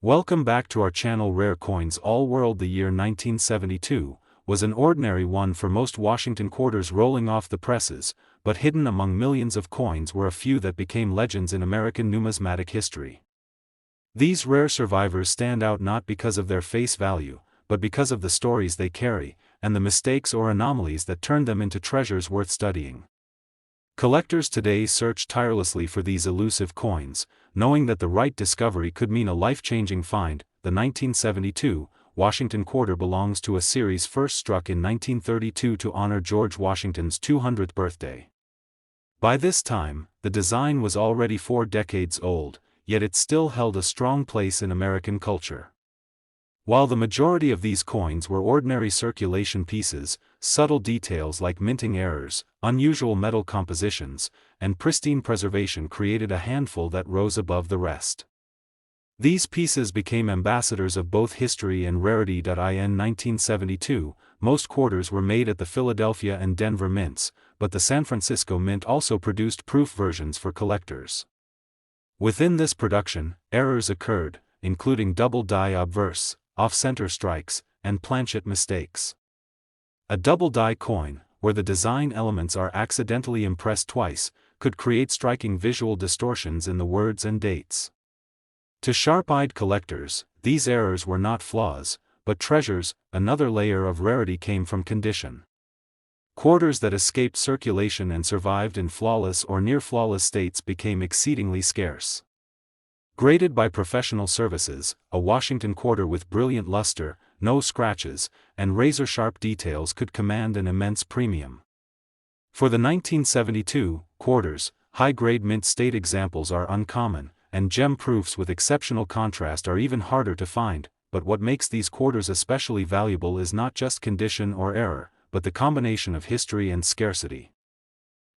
Welcome back to our channel. Rare Coins. All world. The year 1972 was an ordinary one for most Washington quarters rolling off the presses, but hidden among millions of coins were a few that became legends in American numismatic history. These rare survivors stand out not because of their face value, but because of the stories they carry, and the mistakes or anomalies that turned them into treasures worth studying. Collectors today search tirelessly for these elusive coins, knowing that the right discovery could mean a life-changing find. The 1972 Washington quarter belongs to a series first struck in 1932 to honor George Washington's 200th birthday. By this time, the design was already 4 decades old, yet it still held a strong place in American culture. While the majority of these coins were ordinary circulation pieces, subtle details like minting errors, unusual metal compositions, and pristine preservation created a handful that rose above the rest. These pieces became ambassadors of both history and rarity. In 1972, most quarters were made at the Philadelphia and Denver mints, but the San Francisco Mint also produced proof versions for collectors. Within this production, errors occurred, including double die obverse, off-center strikes, and planchet mistakes. A double die coin, where the design elements are accidentally impressed twice, could create striking visual distortions in the words and dates. To sharp-eyed collectors, these errors were not flaws, but treasures. Another layer of rarity came from condition. Quarters that escaped circulation and survived in flawless or near-flawless states became exceedingly scarce. Graded by professional services, a Washington quarter with brilliant luster, no scratches, and razor-sharp details could command an immense premium. For the 1972 quarters, high-grade mint state examples are uncommon, and gem proofs with exceptional contrast are even harder to find. But what makes these quarters especially valuable is not just condition or error, but the combination of history and scarcity.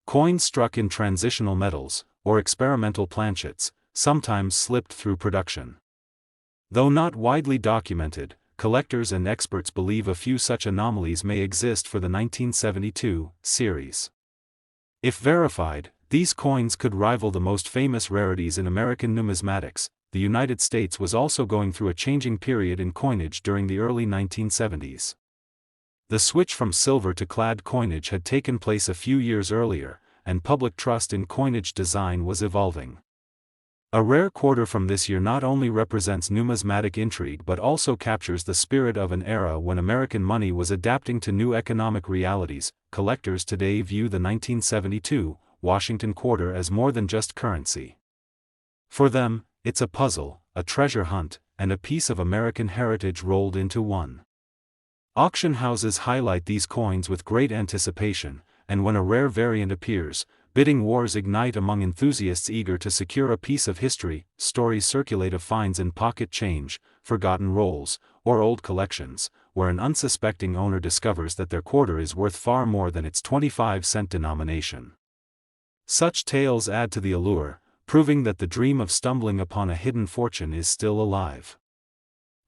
Coins struck in transitional metals, or experimental planchets, sometimes slipped through production. Though not widely documented, collectors and experts believe a few such anomalies may exist for the 1972 series. If verified, these coins could rival the most famous rarities in American numismatics. The United States was also going through a changing period in coinage during the early 1970s. The switch from silver to clad coinage had taken place a few years earlier, and public trust in coinage design was evolving. A rare quarter from this year not only represents numismatic intrigue but also captures the spirit of an era when American money was adapting to new economic realities. Collectors today view the 1972 Washington quarter as more than just currency. For them, it's a puzzle, a treasure hunt, and a piece of American heritage rolled into one. Auction houses highlight these coins with great anticipation, and when a rare variant appears, bidding wars ignite among enthusiasts eager to secure a piece of history. Stories circulate of finds in pocket change, forgotten rolls, or old collections, where an unsuspecting owner discovers that their quarter is worth far more than its 25-cent denomination. Such tales add to the allure, proving that the dream of stumbling upon a hidden fortune is still alive.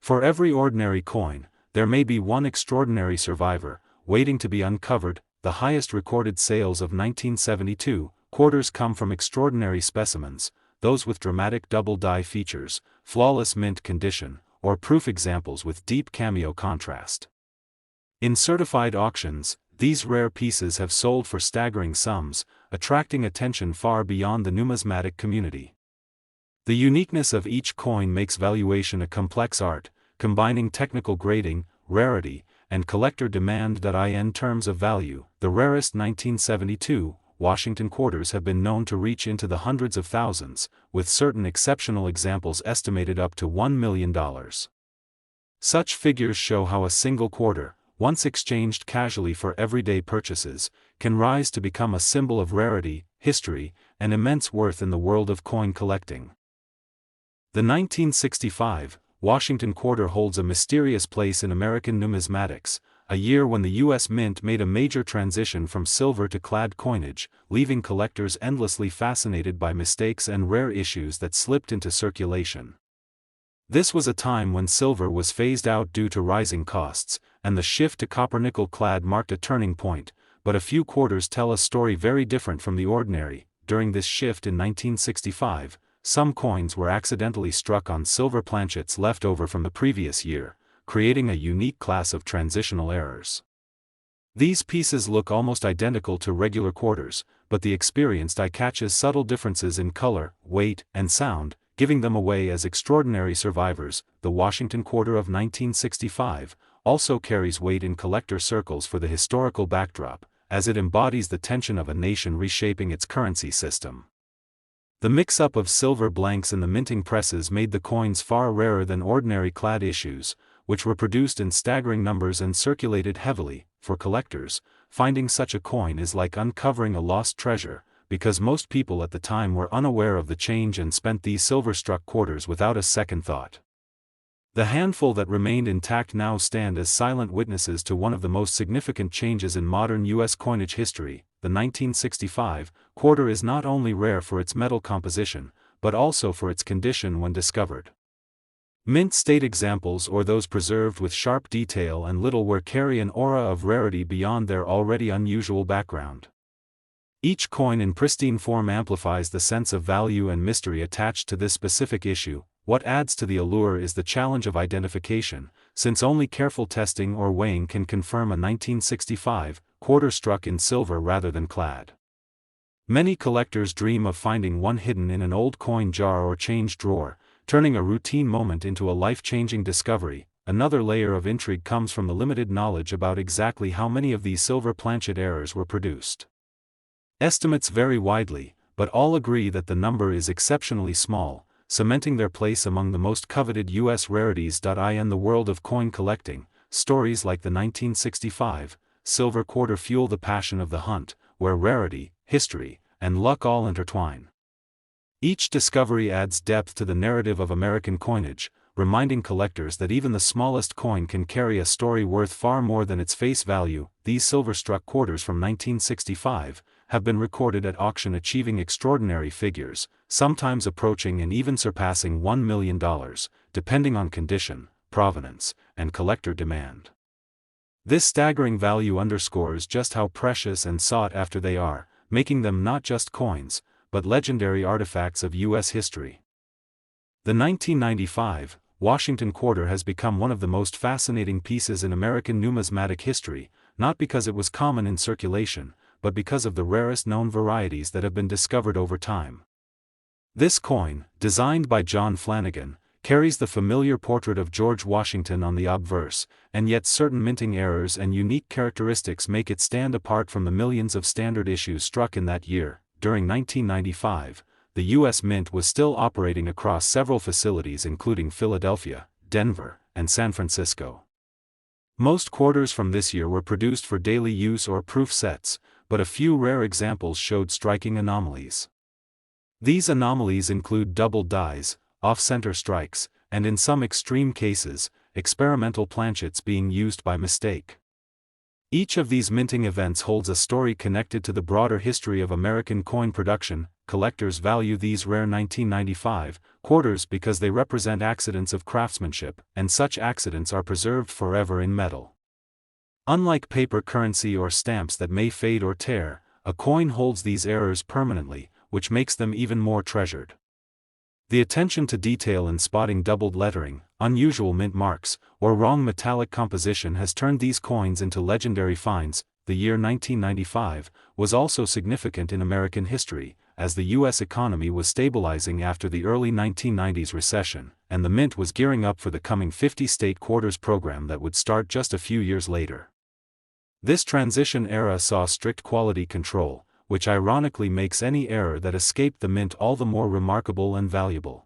For every ordinary coin, there may be one extraordinary survivor, waiting to be uncovered. The highest recorded sales of 1972 quarters come from extraordinary specimens, those with dramatic double die features, flawless mint condition, or proof examples with deep cameo contrast. In certified auctions, these rare pieces have sold for staggering sums, attracting attention far beyond the numismatic community. The uniqueness of each coin makes valuation a complex art, combining technical grading, rarity, and collector demand. In terms of value, the rarest 1972 Washington quarters have been known to reach into the hundreds of thousands, with certain exceptional examples estimated up to $1 million. Such figures show how a single quarter, once exchanged casually for everyday purchases, can rise to become a symbol of rarity, history, and immense worth in the world of coin collecting. The 1965 Washington quarter holds a mysterious place in American numismatics, a year when the U.S. Mint made a major transition from silver to clad coinage, leaving collectors endlessly fascinated by mistakes and rare issues that slipped into circulation. This was a time when silver was phased out due to rising costs, and the shift to copper-nickel clad marked a turning point, but a few quarters tell a story very different from the ordinary. During this shift in 1965, some coins were accidentally struck on silver planchets left over from the previous year, creating a unique class of transitional errors. These pieces look almost identical to regular quarters, but the experienced eye catches subtle differences in color, weight, and sound, giving them away as extraordinary survivors. The Washington quarter of 1965 also carries weight in collector circles for the historical backdrop, as it embodies the tension of a nation reshaping its currency system. The mix-up of silver blanks in the minting presses made the coins far rarer than ordinary clad issues, which were produced in staggering numbers and circulated heavily. For collectors, finding such a coin is like uncovering a lost treasure, because most people at the time were unaware of the change and spent these silver-struck quarters without a second thought. The handful that remained intact now stand as silent witnesses to one of the most significant changes in modern U.S. coinage history. The 1965 quarter is not only rare for its metal composition, but also for its condition when discovered. Mint state examples, or those preserved with sharp detail and little wear, carry an aura of rarity beyond their already unusual background. Each coin in pristine form amplifies the sense of value and mystery attached to this specific issue. What adds to the allure is the challenge of identification, since only careful testing or weighing can confirm a 1965 quarter struck in silver rather than clad. Many collectors dream of finding one hidden in an old coin jar or change drawer, turning a routine moment into a life-changing discovery. Another layer of intrigue comes from the limited knowledge about exactly how many of these silver planchet errors were produced. Estimates vary widely, but all agree that the number is exceptionally small, cementing their place among the most coveted U.S. rarities. In the world of coin collecting, stories like the 1965 silver quarter fuel the passion of the hunt, where rarity, history, and luck all intertwine. Each discovery adds depth to the narrative of American coinage, reminding collectors that even the smallest coin can carry a story worth far more than its face value. These silver-struck quarters from 1965 have been recorded at auction achieving extraordinary figures, sometimes approaching and even surpassing $1 million, depending on condition, provenance, and collector demand. This staggering value underscores just how precious and sought after they are, making them not just coins, but legendary artifacts of U.S. history. The 1995 Washington quarter has become one of the most fascinating pieces in American numismatic history, not because it was common in circulation, but because of the rarest known varieties that have been discovered over time. This coin, designed by John Flanagan, carries the familiar portrait of George Washington on the obverse, and yet certain minting errors and unique characteristics make it stand apart from the millions of standard issues struck in that year. During 1995, the U.S. Mint was still operating across several facilities including Philadelphia, Denver, and San Francisco. Most quarters from this year were produced for daily use or proof sets, but a few rare examples showed striking anomalies. These anomalies include doubled dies, off-center strikes, and in some extreme cases, experimental planchets being used by mistake. Each of these minting events holds a story connected to the broader history of American coin production. Collectors value these rare 1995 quarters because they represent accidents of craftsmanship, and such accidents are preserved forever in metal. Unlike paper currency or stamps that may fade or tear, a coin holds these errors permanently, which makes them even more treasured. The attention to detail in spotting doubled lettering, unusual mint marks, or wrong metallic composition has turned these coins into legendary finds. The year 1995 was also significant in American history, as the U.S. economy was stabilizing after the early 1990s recession, and the mint was gearing up for the coming 50-state quarters program that would start just a few years later. This transition era saw strict quality control, which ironically makes any error that escaped the mint all the more remarkable and valuable.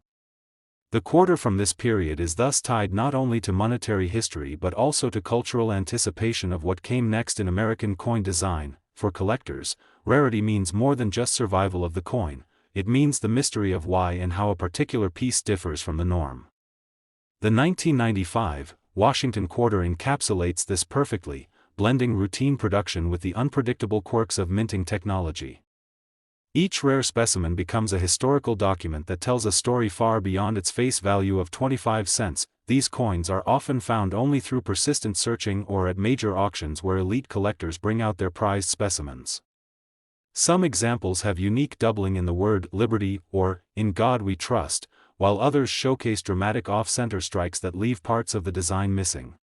The quarter from this period is thus tied not only to monetary history but also to cultural anticipation of what came next in American coin design. For collectors, rarity means more than just survival of the coin, it means the mystery of why and how a particular piece differs from the norm. The 1995 Washington quarter encapsulates this perfectly, blending routine production with the unpredictable quirks of minting technology. Each rare specimen becomes a historical document that tells a story far beyond its face value of 25 cents. These coins are often found only through persistent searching or at major auctions where elite collectors bring out their prized specimens. Some examples have unique doubling in the word liberty or in God we trust, while others showcase dramatic off-center strikes that leave parts of the design missing.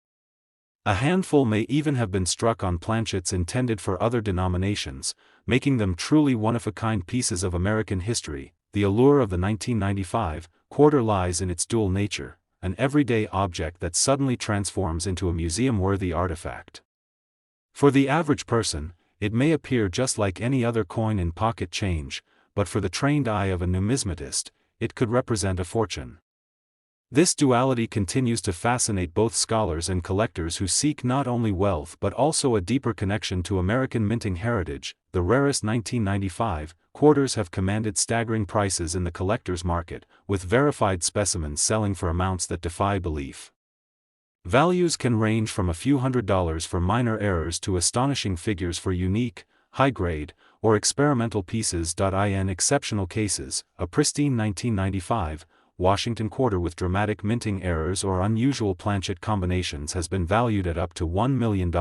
A handful may even have been struck on planchets intended for other denominations, making them truly one-of-a-kind pieces of American history. The allure of the 1995 quarter lies in its dual nature, an everyday object that suddenly transforms into a museum-worthy artifact. For the average person, it may appear just like any other coin in pocket change, but for the trained eye of a numismatist, it could represent a fortune. This duality continues to fascinate both scholars and collectors who seek not only wealth but also a deeper connection to American minting heritage. The rarest 1995 quarters have commanded staggering prices in the collector's market, with verified specimens selling for amounts that defy belief. Values can range from a few $100s for minor errors to astonishing figures for unique, high-grade, or experimental pieces. In exceptional cases, a pristine 1995 Washington quarter with dramatic minting errors or unusual planchet combinations has been valued at up to $1 million,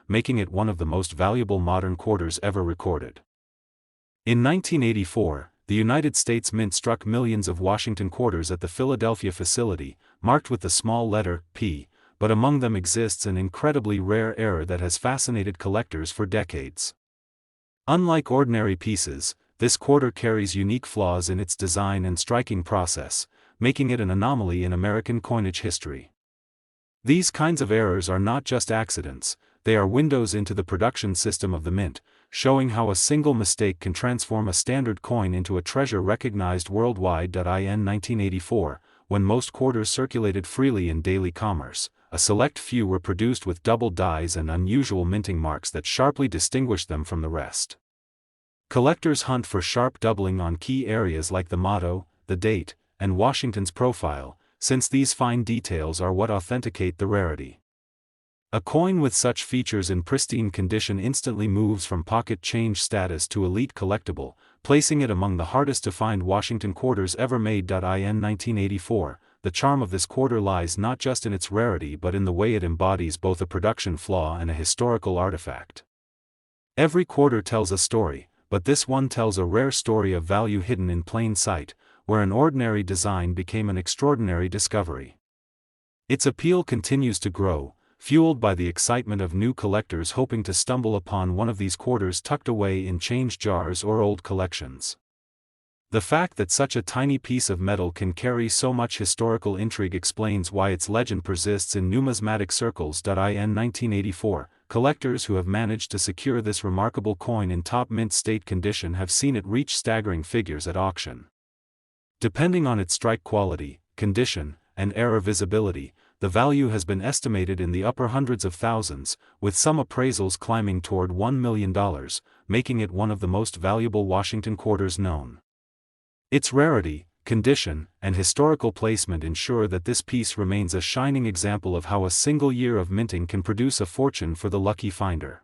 making it one of the most valuable modern quarters ever recorded. In 1984, the United States Mint struck millions of Washington quarters at the Philadelphia facility, marked with the small letter P, but among them exists an incredibly rare error that has fascinated collectors for decades. Unlike ordinary pieces, this quarter carries unique flaws in its design and striking process, making it an anomaly in American coinage history. These kinds of errors are not just accidents, they are windows into the production system of the mint, showing how a single mistake can transform a standard coin into a treasure recognized worldwide. In 1984, when most quarters circulated freely in daily commerce, a select few were produced with double dies and unusual minting marks that sharply distinguished them from the rest. Collectors hunt for sharp doubling on key areas like the motto, the date, and Washington's profile, since these fine details are what authenticate the rarity. A coin with such features in pristine condition instantly moves from pocket change status to elite collectible, placing it among the hardest to find Washington quarters ever made. In 1984, the charm of this quarter lies not just in its rarity but in the way it embodies both a production flaw and a historical artifact. Every quarter tells a story, but this one tells a rare story of value hidden in plain sight, where an ordinary design became an extraordinary discovery. Its appeal continues to grow, fueled by the excitement of new collectors hoping to stumble upon one of these quarters tucked away in change jars or old collections. The fact that such a tiny piece of metal can carry so much historical intrigue explains why its legend persists in numismatic circles. In 1984, collectors who have managed to secure this remarkable coin in top mint state condition have seen it reach staggering figures at auction. Depending on its strike quality, condition, and error visibility, the value has been estimated in the upper hundreds of thousands, with some appraisals climbing toward $1 million, making it one of the most valuable Washington quarters known. Its rarity, condition, and historical placement ensure that this piece remains a shining example of how a single year of minting can produce a fortune for the lucky finder.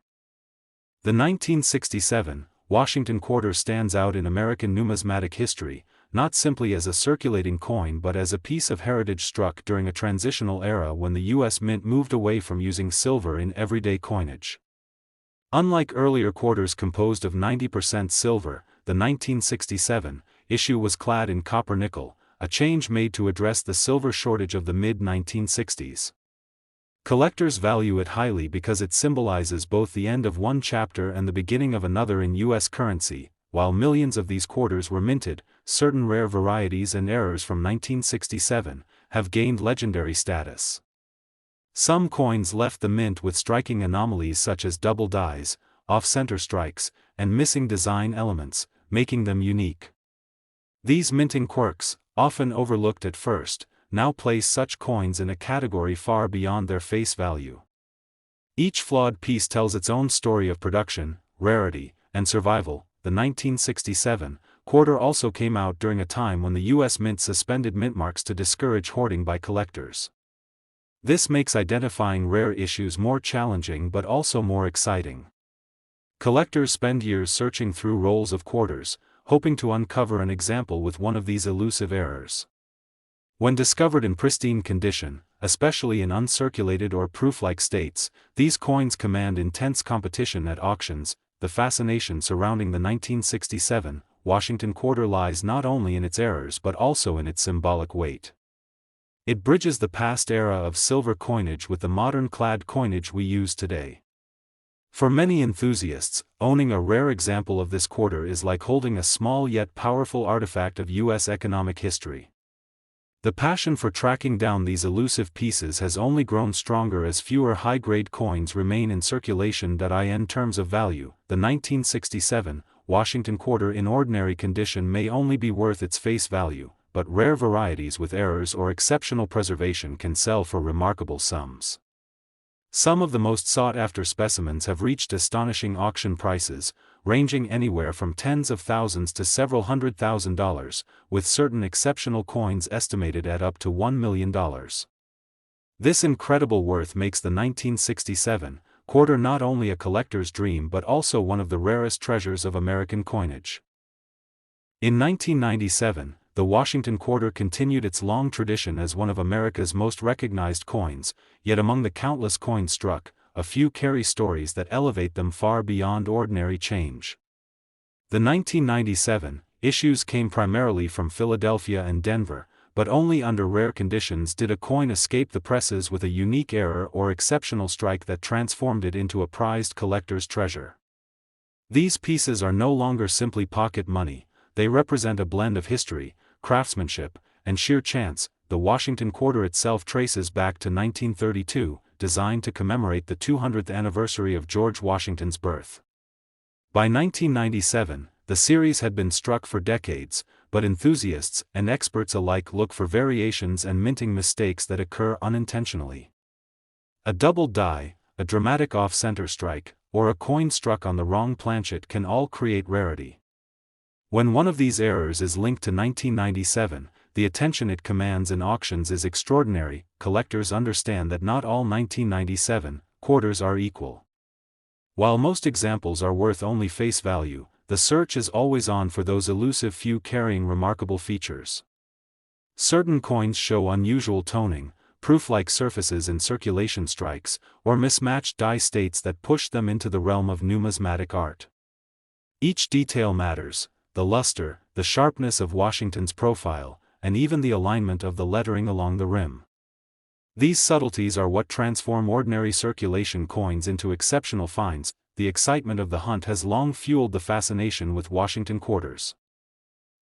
The 1967 Washington quarter stands out in American numismatic history, not simply as a circulating coin but as a piece of heritage struck during a transitional era when the U.S. Mint moved away from using silver in everyday coinage. Unlike earlier quarters composed of 90% silver, the 1967 issue was clad in copper-nickel, a change made to address the silver shortage of the mid-1960s. Collectors value it highly because it symbolizes both the end of one chapter and the beginning of another in U.S. currency. While millions of these quarters were minted, certain rare varieties and errors from 1967 have gained legendary status. Some coins left the mint with striking anomalies such as double dies, off-center strikes, and missing design elements, making them unique. These minting quirks, often overlooked at first, now place such coins in a category far beyond their face value. Each flawed piece tells its own story of production, rarity, and survival. The 1967 quarter also came out during a time when the U.S. Mint suspended mint marks to discourage hoarding by collectors. This makes identifying rare issues more challenging but also more exciting. Collectors spend years searching through rolls of quarters, hoping to uncover an example with one of these elusive errors. When discovered in pristine condition, especially in uncirculated or proof-like states, these coins command intense competition at auctions. the fascination surrounding the 1967 Washington quarter lies not only in its errors but also in its symbolic weight. It bridges the past era of silver coinage with the modern clad coinage we use today. For many enthusiasts, owning a rare example of this quarter is like holding a small yet powerful artifact of U.S. economic history. The passion for tracking down these elusive pieces has only grown stronger as fewer high-grade coins remain in circulation. In terms of value, the 1967 Washington quarter in ordinary condition may only be worth its face value, but rare varieties with errors or exceptional preservation can sell for remarkable sums. Some of the most sought-after specimens have reached astonishing auction prices, ranging anywhere from tens of thousands to several $100,000, with certain exceptional coins estimated at up to $1 million. This incredible worth makes the 1967 quarter not only a collector's dream but also one of the rarest treasures of American coinage. In 1997, the Washington quarter continued its long tradition as one of America's most recognized coins, yet among the countless coins struck, a few carry stories that elevate them far beyond ordinary change. The 1997 issues came primarily from Philadelphia and Denver, but only under rare conditions did a coin escape the presses with a unique error or exceptional strike that transformed it into a prized collector's treasure. These pieces are no longer simply pocket money, they represent a blend of history, craftsmanship, and sheer chance. The Washington quarter itself traces back to 1932, designed to commemorate the 200th anniversary of George Washington's birth. By 1997, the series had been struck for decades, but enthusiasts and experts alike look for variations and minting mistakes that occur unintentionally. A double die, a dramatic off-center strike, or a coin struck on the wrong planchet can all create rarity. When one of these errors is linked to 1997, the attention it commands in auctions is extraordinary. Collectors understand that not all 1997 quarters are equal. While most examples are worth only face value, the search is always on for those elusive few carrying remarkable features. Certain coins show unusual toning, proof-like surfaces in circulation strikes, or mismatched die states that push them into the realm of numismatic art. Each detail matters: the luster, the sharpness of Washington's profile, and even the alignment of the lettering along the rim. These subtleties are what transform ordinary circulation coins into exceptional finds. The excitement of the hunt has long fueled the fascination with Washington quarters.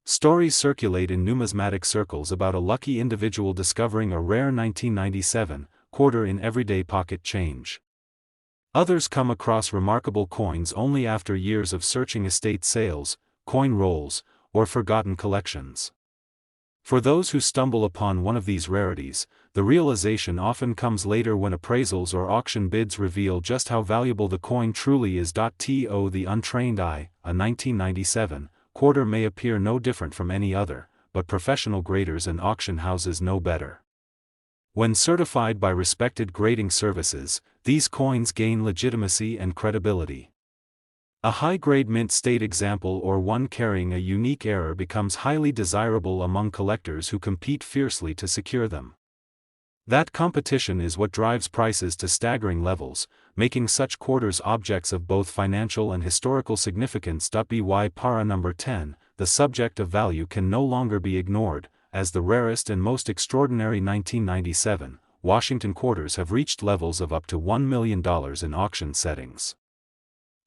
Stories circulate in numismatic circles about a lucky individual discovering a rare 1997 quarter in everyday pocket change. Others come across remarkable coins only after years of searching estate sales, coin rolls, or forgotten collections. For those who stumble upon one of these rarities, the realization often comes later when appraisals or auction bids reveal just how valuable the coin truly is. To the untrained eye, a 1997 quarter may appear no different from any other, but professional graders and auction houses know better. When certified by respected grading services, these coins gain legitimacy and credibility. A high-grade mint state example or one carrying a unique error becomes highly desirable among collectors who compete fiercely to secure them. That competition is what drives prices to staggering levels, making such quarters objects of both financial and historical significance. By para number 10, the subject of value can no longer be ignored, as the rarest and most extraordinary 1997 Washington quarters have reached levels of up to $1 million in auction settings.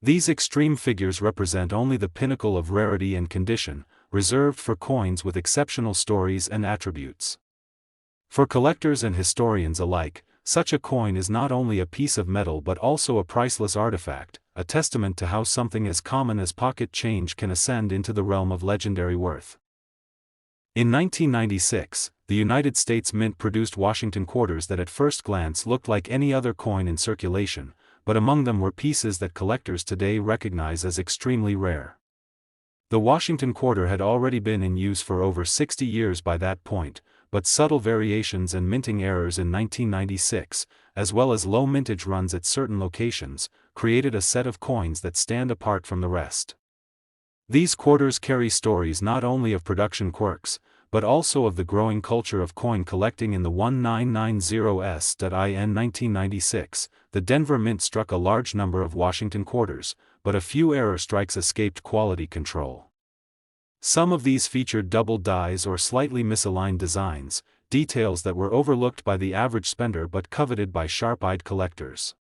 These extreme figures represent only the pinnacle of rarity and condition, reserved for coins with exceptional stories and attributes. For collectors and historians alike, such a coin is not only a piece of metal but also a priceless artifact, a testament to how something as common as pocket change can ascend into the realm of legendary worth. In 1996, the United States Mint produced Washington quarters that at first glance looked like any other coin in circulation, but among them were pieces that collectors today recognize as extremely rare. The Washington quarter had already been in use for over 60 years by that point, but subtle variations and minting errors in 1996, as well as low mintage runs at certain locations, created a set of coins that stand apart from the rest. These quarters carry stories not only of production quirks, but also of the growing culture of coin collecting in the 1990s. In 1996, the Denver Mint struck a large number of Washington quarters, but a few error strikes escaped quality control. Some of these featured double dies or slightly misaligned designs, details that were overlooked by the average spender but coveted by sharp-eyed collectors.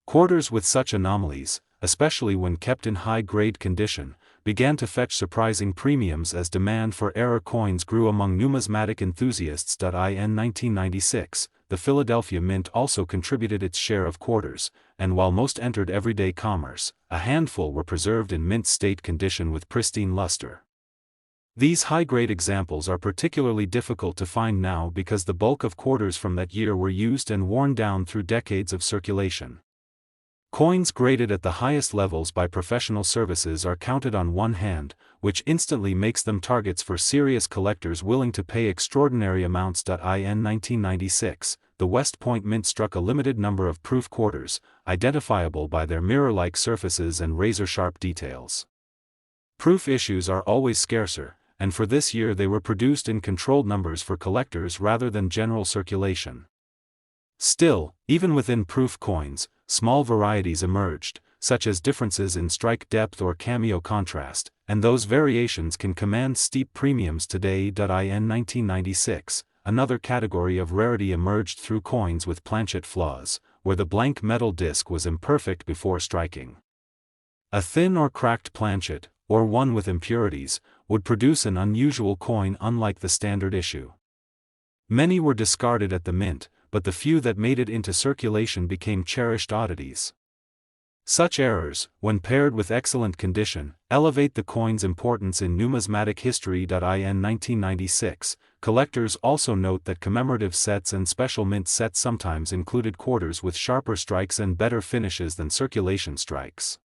Quarters with such anomalies, especially when kept in high-grade condition, began to fetch surprising premiums as demand for error coins grew among numismatic enthusiasts. In 1996, the Philadelphia Mint also contributed its share of quarters, and while most entered everyday commerce, a handful were preserved in mint state condition with pristine luster. These high-grade examples are particularly difficult to find now because the bulk of quarters from that year were used and worn down through decades of circulation. Coins graded at the highest levels by professional services are counted on one hand, which instantly makes them targets for serious collectors willing to pay extraordinary amounts. In 1996, the West Point Mint struck a limited number of proof quarters, identifiable by their mirror-like surfaces and razor-sharp details. Proof issues are always scarcer, and for this year they were produced in controlled numbers for collectors rather than general circulation. Still, even within proof coins, small varieties emerged, such as differences in strike depth or cameo contrast, and those variations can command steep premiums today. In 1996, another category of rarity emerged through coins with planchet flaws, where the blank metal disc was imperfect before striking. A thin or cracked planchet, or one with impurities, would produce an unusual coin unlike the standard issue. Many were discarded at the mint, but the few that made it into circulation became cherished oddities. Such errors, when paired with excellent condition, elevate the coin's importance in numismatic history. In 1996, collectors also note that commemorative sets and special mint sets sometimes included quarters with sharper strikes and better finishes than circulation strikes.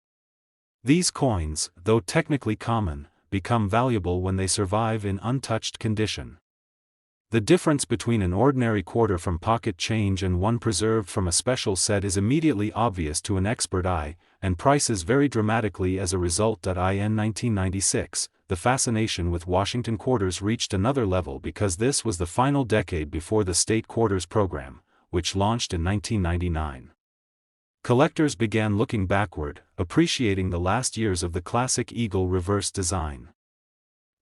These coins, though technically common, become valuable when they survive in untouched condition. The difference between an ordinary quarter from pocket change and one preserved from a special set is immediately obvious to an expert eye, and prices vary dramatically as a result. In 1996, the fascination with Washington quarters reached another level because this was the final decade before the state quarters program, which launched in 1999. Collectors began looking backward, appreciating the last years of the classic eagle reverse design.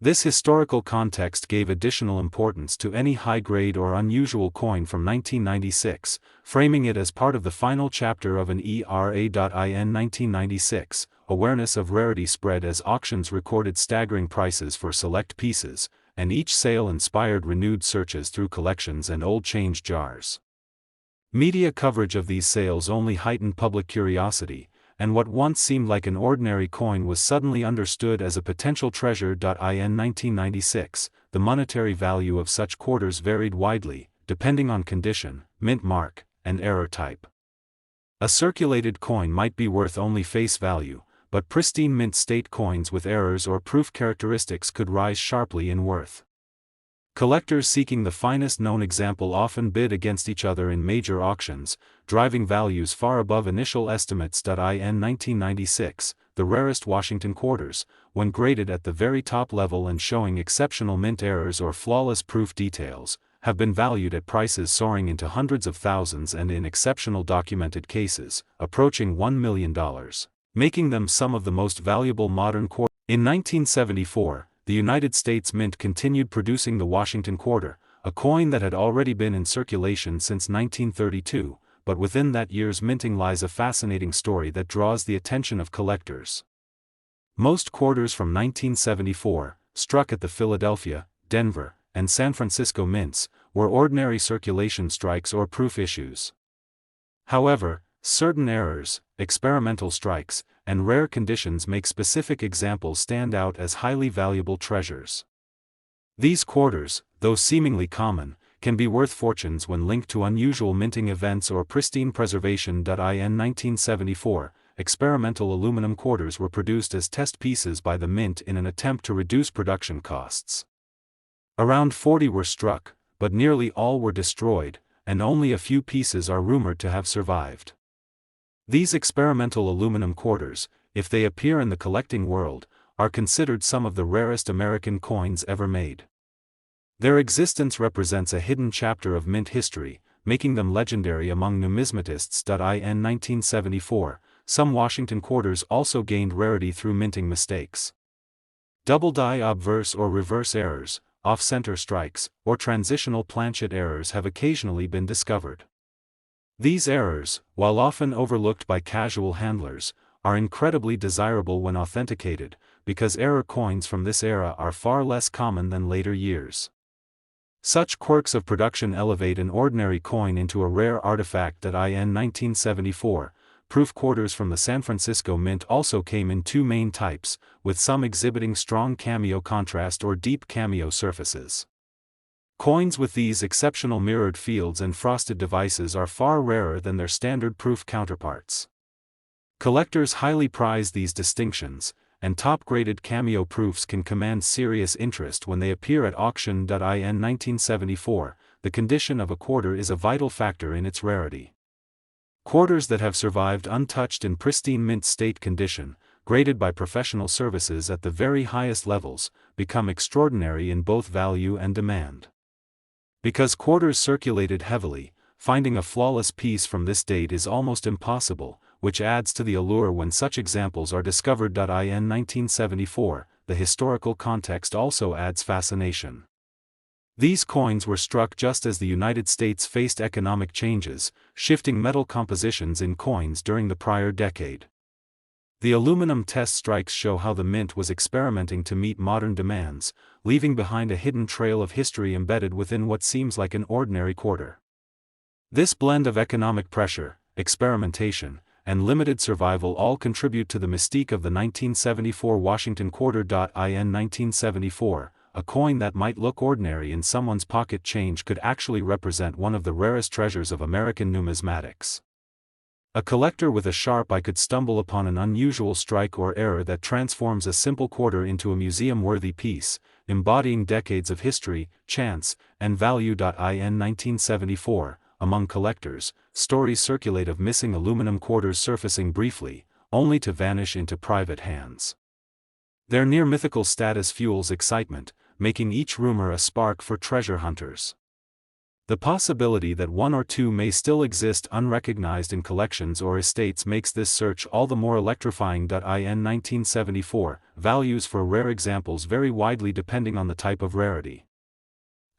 This historical context gave additional importance to any high-grade or unusual coin from 1996, framing it as part of the final chapter of an era. In 1996, awareness of rarity spread as auctions recorded staggering prices for select pieces, and each sale inspired renewed searches through collections and old change jars. Media coverage of these sales only heightened public curiosity, and what once seemed like an ordinary coin was suddenly understood as a potential treasure. In 1996, the monetary value of such quarters varied widely, depending on condition, mint mark, and error type. A circulated coin might be worth only face value, but pristine mint state coins with errors or proof characteristics could rise sharply in worth. Collectors seeking the finest known example often bid against each other in major auctions, driving values far above initial estimates. In 1996, the rarest Washington quarters, when graded at the very top level and showing exceptional mint errors or flawless proof details, have been valued at prices soaring into hundreds of thousands and in exceptional documented cases, approaching $1 million, making them some of the most valuable modern quarters. In 1974, the United States Mint continued producing the Washington quarter, a coin that had already been in circulation since 1932, but within that year's minting lies a fascinating story that draws the attention of collectors. Most quarters from 1974, struck at the Philadelphia, Denver, and San Francisco mints, were ordinary circulation strikes or proof issues. However, certain errors, experimental strikes, and rare conditions make specific examples stand out as highly valuable treasures. These quarters, though seemingly common, can be worth fortunes when linked to unusual minting events or pristine preservation. In 1974, experimental aluminum quarters were produced as test pieces by the mint in an attempt to reduce production costs. Around 40 were struck, but nearly all were destroyed, and only a few pieces are rumored to have survived. These experimental aluminum quarters, if they appear in the collecting world, are considered some of the rarest American coins ever made. Their existence represents a hidden chapter of mint history, making them legendary among numismatists. In 1974, some Washington quarters also gained rarity through minting mistakes. Double die obverse or reverse errors, off-center strikes, or transitional planchet errors have occasionally been discovered. These errors, while often overlooked by casual handlers, are incredibly desirable when authenticated, because error coins from this era are far less common than later years. Such quirks of production elevate an ordinary coin into a rare artifact. In 1974, proof quarters from the San Francisco Mint also came in two main types, with some exhibiting strong cameo contrast or deep cameo surfaces. Coins with these exceptional mirrored fields and frosted devices are far rarer than their standard proof counterparts. Collectors highly prize these distinctions, and top-graded cameo proofs can command serious interest when they appear at auction. In 1974, the condition of a quarter is a vital factor in its rarity. Quarters that have survived untouched in pristine mint state condition, graded by professional services at the very highest levels, become extraordinary in both value and demand. Because quarters circulated heavily, finding a flawless piece from this date is almost impossible, which adds to the allure when such examples are discovered. In 1974, the historical context also adds fascination. These coins were struck just as the United States faced economic changes, shifting metal compositions in coins during the prior decade. The aluminum test strikes show how the mint was experimenting to meet modern demands, leaving behind a hidden trail of history embedded within what seems like an ordinary quarter. This blend of economic pressure, experimentation, and limited survival all contribute to the mystique of the 1974 Washington quarter. In 1974, a coin that might look ordinary in someone's pocket change could actually represent one of the rarest treasures of American numismatics. A collector with a sharp eye could stumble upon an unusual strike or error that transforms a simple quarter into a museum-worthy piece, embodying decades of history, chance, and value. In 1974, among collectors, stories circulate of missing aluminum quarters surfacing briefly, only to vanish into private hands. Their near-mythical status fuels excitement, making each rumor a spark for treasure hunters. The possibility that one or two may still exist unrecognized in collections or estates makes this search all the more electrifying. In 1974, values for rare examples vary widely depending on the type of rarity.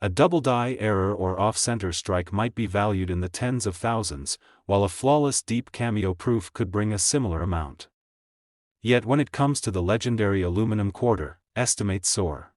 A double die error or off-center strike might be valued in the tens of thousands, while a flawless deep cameo proof could bring a similar amount. Yet when it comes to the legendary aluminum quarter, estimates soar.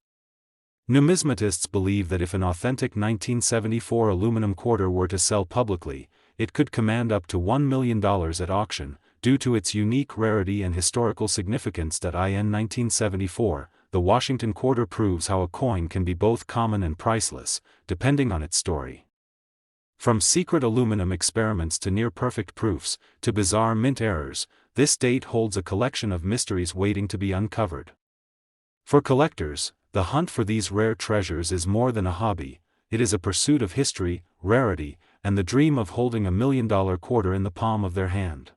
Numismatists believe that if an authentic 1974 aluminum quarter were to sell publicly, it could command up to $1 million at auction, due to its unique rarity and historical significance. In 1974, the Washington quarter proves how a coin can be both common and priceless, depending on its story. From secret aluminum experiments to near-perfect proofs, to bizarre mint errors, this date holds a collection of mysteries waiting to be uncovered. For collectors, the hunt for these rare treasures is more than a hobby, it is a pursuit of history, rarity, and the dream of holding $1 million quarter in the palm of their hand.